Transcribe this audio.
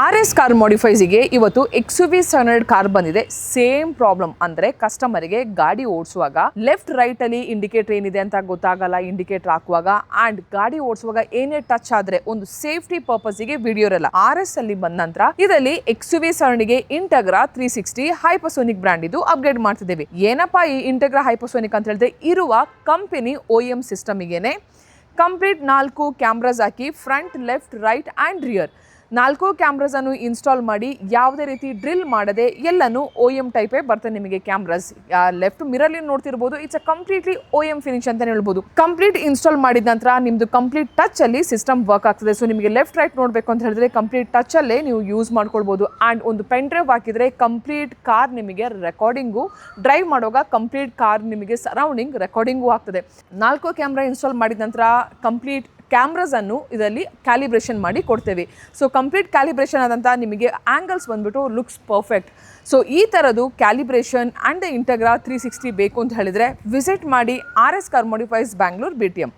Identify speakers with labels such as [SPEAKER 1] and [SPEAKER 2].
[SPEAKER 1] RS car ಮಾಡಿಫೈಸ್ಗೆ ಇವತ್ತು XUV 700 car ಬಂದಿದೆ. Same problem ಅಂದ್ರೆ ಕಸ್ಟಮರ್ಗೆ ಗಾಡಿ ಓಡಿಸುವಾಗ ಲೆಫ್ಟ್ ರೈಟ್ ಅಲ್ಲಿ ಇಂಡಿಕೇಟರ್ ಏನಿದೆ ಅಂತ ಗೊತ್ತಾಗಲ್ಲ, ಇಂಡಿಕೇಟರ್ ಹಾಕುವಾಗ ಅಂಡ್ ಗಾಡಿ ಓಡಿಸುವಾಗ ಏನೇ ಟಚ್ ಆದ್ರೆ ಒಂದು ಸೇಫ್ಟಿ ಪರ್ಪಸ್ಗೆ ವಿಡಿಯೋ ಇರಲ್ಲ. RS ಅಲ್ಲಿ ಬಂದ ನಂತರ ಇದರಲ್ಲಿ XUV 700 ಗೆ ಇಂಟೆಗ್ರಾ 360 ಹೈಪರ್ಸೋನಿಕ್ ಬ್ರಾಂಡ್ ಇದು ಅಪ್ಗ್ರೇಡ್ ಮಾಡ್ತಿದ್ದೇವೆ. ಏನಪ್ಪಾ ಈ ಇಂಟೆಗ್ರಾ ಹೈಪರ್ಸೋನಿಕ್ ಅಂತ ಹೇಳಿದ್ರೆ ಇರುವ ಕಂಪನಿ OEM ಸಿಸ್ಟಮ್ ಗೆನೆ ಕಂಪ್ಲೀಟ್ 4 ಕ್ಯಾಮ್ರಾಸ್ ಹಾಕಿ front, left, right and rear 4 cameras ಅನ್ನು ಇನ್ಸ್ಟಾಲ್ ಮಾಡಿ ಯಾವುದೇ ರೀತಿ ಡ್ರಿಲ್ ಮಾಡದೆ ಎಲ್ಲನೂ OEM ಟೈಪೇ ಬರ್ತದೆ ನಿಮಗೆ. ಕ್ಯಾಮ್ರಾಸ್ ಲೆಫ್ಟ್ ಮಿರರ್ ನೋಡ್ತಿರ್ಬೋದು, it's a completely OEM finish ಅಂತ ಹೇಳ್ಬೋದು. ಕಂಪ್ಲೀಟ್ ಇನ್ಸ್ಟಾಲ್ ಮಾಡಿದ ನಂತರ ನಿಮ್ದು ಕಂಪ್ಲೀಟ್ ಟಚ್ ಅಲ್ಲಿ ಸಿಸ್ಟಮ್ ವರ್ಕ್ ಆಗ್ತದೆ. ಸೊ ನಿಮಗೆ ಲೆಫ್ಟ್ ರೈಟ್ ನೋಡಬೇಕು ಅಂತ ಹೇಳಿದ್ರೆ ಕಂಪ್ಲೀಟ್ ಟಚ್ ಅಲ್ಲೇ ನೀವು ಯೂಸ್ ಮಾಡ್ಕೊಳ್ಬೋದು. ಅಂಡ್ ಒಂದು ಪೆನ್ ಡ್ರೈವ್ ಹಾಕಿದ್ರೆ ಕಂಪ್ಲೀಟ್ ಕಾರ್ ನಿಮಗೆ ರೆಕಾರ್ಡಿಂಗು, ಡ್ರೈವ್ ಮಾಡುವಾಗ ಕಂಪ್ಲೀಟ್ ಕಾರ್ ನಿಮಗೆ ಸರೌಂಡಿಂಗ್ ರೆಕಾರ್ಡಿಂಗು ಆಗ್ತದೆ. 4 ಕ್ಯಾಮ್ರಾ ಇನ್ಸ್ಟಾಲ್ ಮಾಡಿದ ನಂತರ ಕಂಪ್ಲೀಟ್ ಕ್ಯಾಮ್ರಾಸ್ ಅನ್ನು ಇದರಲ್ಲಿ ಕ್ಯಾಲಿಬ್ರೇಷನ್ ಮಾಡಿ ಕೊಡ್ತೇವೆ. ಸೊ ಕಂಪ್ಲೀಟ್ ಕ್ಯಾಲಿಬ್ರೇಷನ್ ಆದಂಥ ನಿಮಗೆ ಆ್ಯಂಗಲ್ಸ್ ಬಂದ್ಬಿಟ್ಟು ಲುಕ್ಸ್ ಪರ್ಫೆಕ್ಟ್. ಸೊ ಈ ಥರದ್ದು ಕ್ಯಾಲಿಬ್ರೇಷನ್ ಆ್ಯಂಡ್ ಇಂಟೆಗ್ರಾ 360 ಬೇಕು ಅಂತ ಹೇಳಿದರೆ ವಿಸಿಟ್ ಮಾಡಿ RS car modifies Bangalore BTM.